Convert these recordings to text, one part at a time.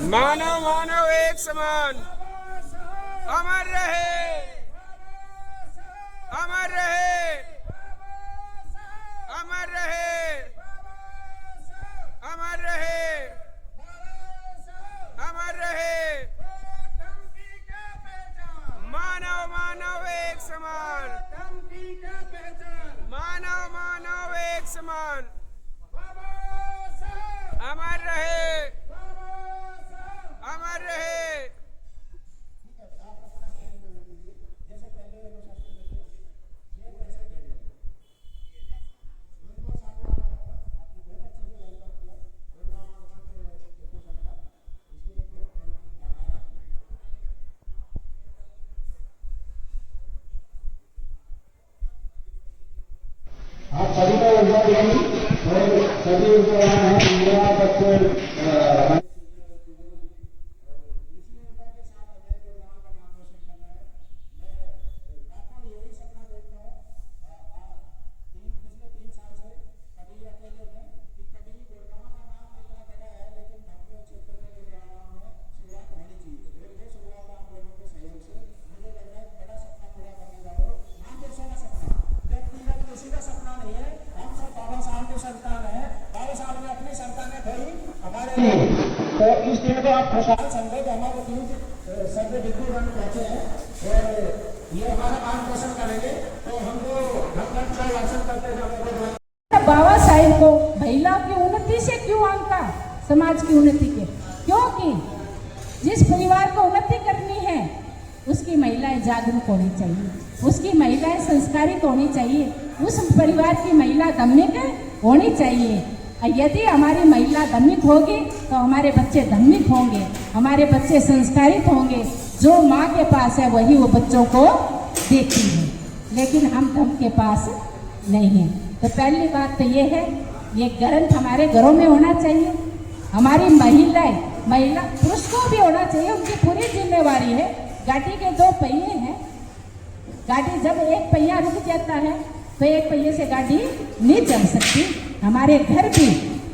मानव मानव एक समान, अमर रहे, अमर रहे, अमर रहे, अमर रहे, अमर रहे। मानव मानव एक समान, मानव मानव एक समान, अमर रहे, अमर रहे। आप सभी का ऊर्जा देंगी और सभी ऊर्जा है मेरा बच्चे तो इस दिन को आप खुशहाल समझे कि हमारे तीन सभ्य डिग्री रन पहुंचे हैं और ये हमारा मार्ग पोषण करेंगे। तो हमको भगवान का दर्शन करते हैं। बाबा साहेब को महिला की उन्नति से क्यों आंका, समाज की उन्नति के? क्योंकि जिस परिवार को उन्नति करनी है उसकी महिलाएं जागरूक होनी चाहिए, उसकी महिलाएं संस्कारित होनी चाहिए, उस परिवार की महिला दम्मिक होनी चाहिए। यदि हमारी महिला धर्मिक होगी तो हमारे बच्चे धर्मिक होंगे, हमारे बच्चे संस्कारित होंगे। जो माँ के पास है वही वो बच्चों को देती है, लेकिन हम धर्म के पास नहीं हैं। तो पहली बात तो ये है, ये ग्रंथ हमारे घरों में होना चाहिए। हमारी महिला पुरुष को भी होना चाहिए, उनकी पूरी जिम्मेवारी है। गाड़ी के दो पहिए हैं, गाड़ी जब एक पहिया रुक जाता है तो एक पहिए से गाड़ी नहीं चल सकती। हमारे घर भी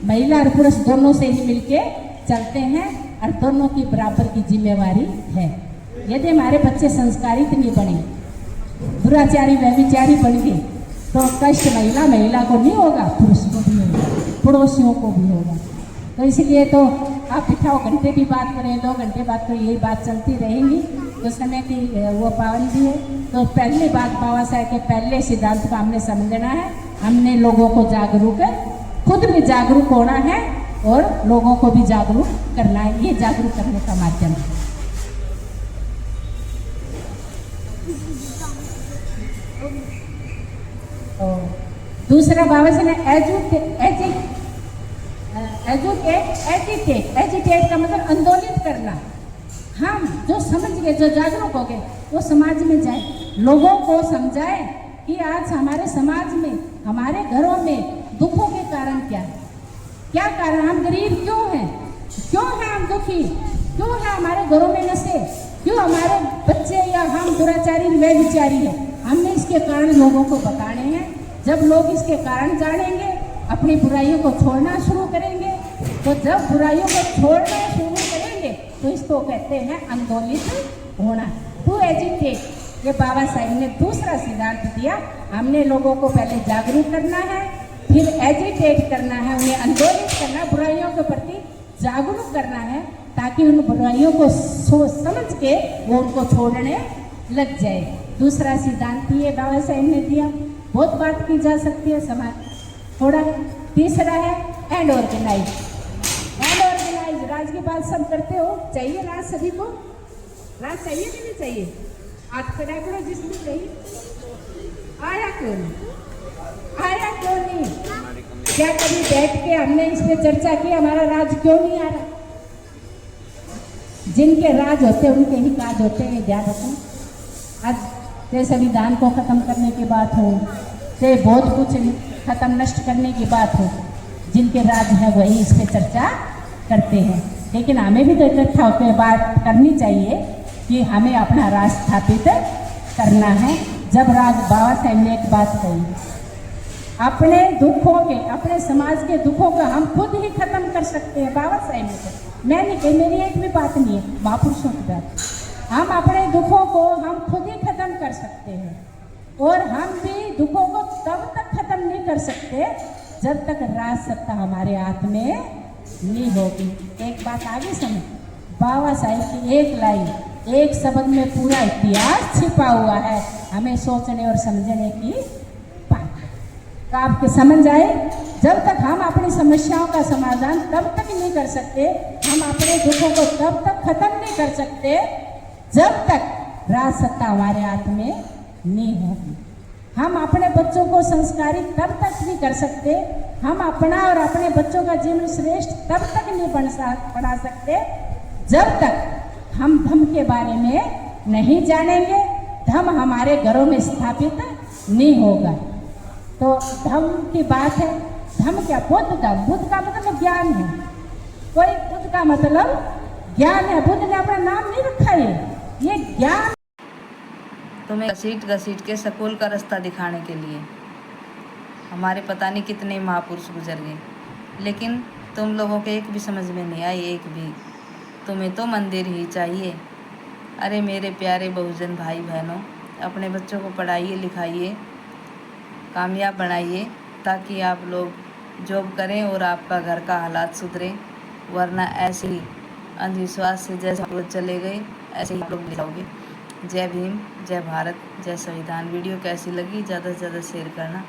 महिला और पुरुष दोनों से ही मिलके चलते हैं और दोनों की बराबर की जिम्मेवारी है। यदि हमारे बच्चे संस्कारित नहीं बने, दुराचारी व्यभिचारी बन गए तो कष्ट महिला को नहीं होगा, पुरुष को भी होगा, पड़ोसियों को भी होगा। तो इसलिए तो आप बिठाओ, घंटे भी बात करें, 2 घंटे बात करें, यही बात चलती रहेंगी। तो समय की वो पाबंदी है। तो पहली बात बाबा साहेब के पहले सिद्धांत को हमने समझना है। हमने लोगों को जागरूक, खुद भी जागरूक होना है और लोगों को भी जागरूक करना है। ये जागरूक करने का माध्यम है। तो दूसरा बाबा साहब ने एजिटेट का मतलब आंदोलित करना। हम जो समझ गए, जो जागरूक हो गए, वो समाज में जाए, लोगों को समझाए कि आज हमारे समाज में, हमारे घरों में दुखों के कारण क्या है, क्या कारण, हम गरीब क्यों हैं, क्यों हैं हम दुखी, क्यों है हमारे घरों में नशे, क्यों हमारे बच्चे या हम दुराचारी व्यभिचारी हैं। हमने इसके कारण लोगों को बताने हैं। जब लोग इसके कारण जानेंगे, अपनी बुराइयों को छोड़ना शुरू करेंगे। तो जब बुराइयों को छोड़ना शुरू करेंगे तो इसको कहते हैं आंदोलित होना, टू एजिटेट। ये बाबा साहेब ने दूसरा सिद्धांत दिया। हमने लोगों को पहले जागरूक करना है, फिर एजिटेट करना है, उन्हें आंदोलित करना, बुराइयों के प्रति जागरूक करना है, ताकि उन बुराइयों को समझ के वो उनको छोड़ने लग जाए। दूसरा सिद्धांत ये बाबा साहेब ने दिया। बहुत बात की जा सकती है समाज थोड़ा। तीसरा है एंड ऑर्गेनाइज। राज की बात सब करते हो, चाहिए राज सभी को? राज चाहिए कि नहीं चाहिए? हाथ खड़ा करो जिसमें चाहिए। आया क्यों नहीं? आया क्यों नहीं? क्या कभी बैठ के हमने इस पे चर्चा की हमारा राज क्यों नहीं आ रहा? जिनके राज होते हैं उनके ही काज होते हैं, ध्यान रखना। आज चाहे संविधान को खत्म करने की बात हो, चाहे बहुत कुछ खत्म नष्ट करने की बात हो, जिनके राज है वही इस पे चर्चा करते हैं। लेकिन हमें भी तो इकट्ठा होकर बात करनी चाहिए कि हमें अपना राज स्थापित करना है। जब बाबा साहेब ने एक बात कही, अपने दुखों के, अपने समाज के दुखों को हम खुद ही खत्म कर सकते हैं। बाबा साहेब ने मैं नहीं कही, मेरी एक भी बात नहीं है, महापुरुषों की बात। हम अपने दुखों को हम खुद ही खत्म कर सकते हैं, और हम भी दुखों को तब तक खत्म नहीं कर सकते जब तक राज सत्ता हमारे हाथ में नहीं होगी। एक बात आगे समझ, बाबा साहेब की एक लाइन, एक शब्द में पूरा इतिहास छिपा हुआ है, हमें सोचने और समझने की बात। तो आपके समझ आए, जब तक हम अपनी समस्याओं का समाधान तब तक नहीं कर सकते, हम अपने दुखों को तब तक खत्म नहीं कर सकते जब तक राज सत्ता हमारे हाथ में नहीं होगी। हम अपने बच्चों को संस्कारित तब तक नहीं कर सकते, हम अपना और अपने बच्चों का जीवन श्रेष्ठ तब तक नहीं बना सकते जब तक हम धर्म के बारे में नहीं जानेंगे, धर्म हमारे घरों में स्थापित नहीं होगा। तो धर्म की बात है, धर्म क्या, बुद्ध धर्म, बुद्ध का मतलब ज्ञान है, कोई बुद्ध का मतलब ज्ञान है, बुद्ध ने अपना नाम नहीं रखा है, ये ज्ञान। तुम्हें घसीट घसीट के स्कूल का रास्ता दिखाने के लिए हमारे पता नहीं कितने महापुरुष गुजर गए, लेकिन तुम लोगों के एक भी समझ में नहीं आई, एक भी। तुम्हें तो मंदिर ही चाहिए। अरे मेरे प्यारे बहुजन भाई बहनों, अपने बच्चों को पढ़ाइए लिखाइए, कामयाब बनाइए, ताकि आप लोग जॉब करें और आपका घर का हालात सुधरे, वरना ऐसे ही अंधविश्वास से जैसे आप लोग चले गए ऐसे ही आप लोग जाओगे। जय भीम, जय भारत, जय संविधान। वीडियो कैसी लगी ज़्यादा से ज़्यादा शेयर करना।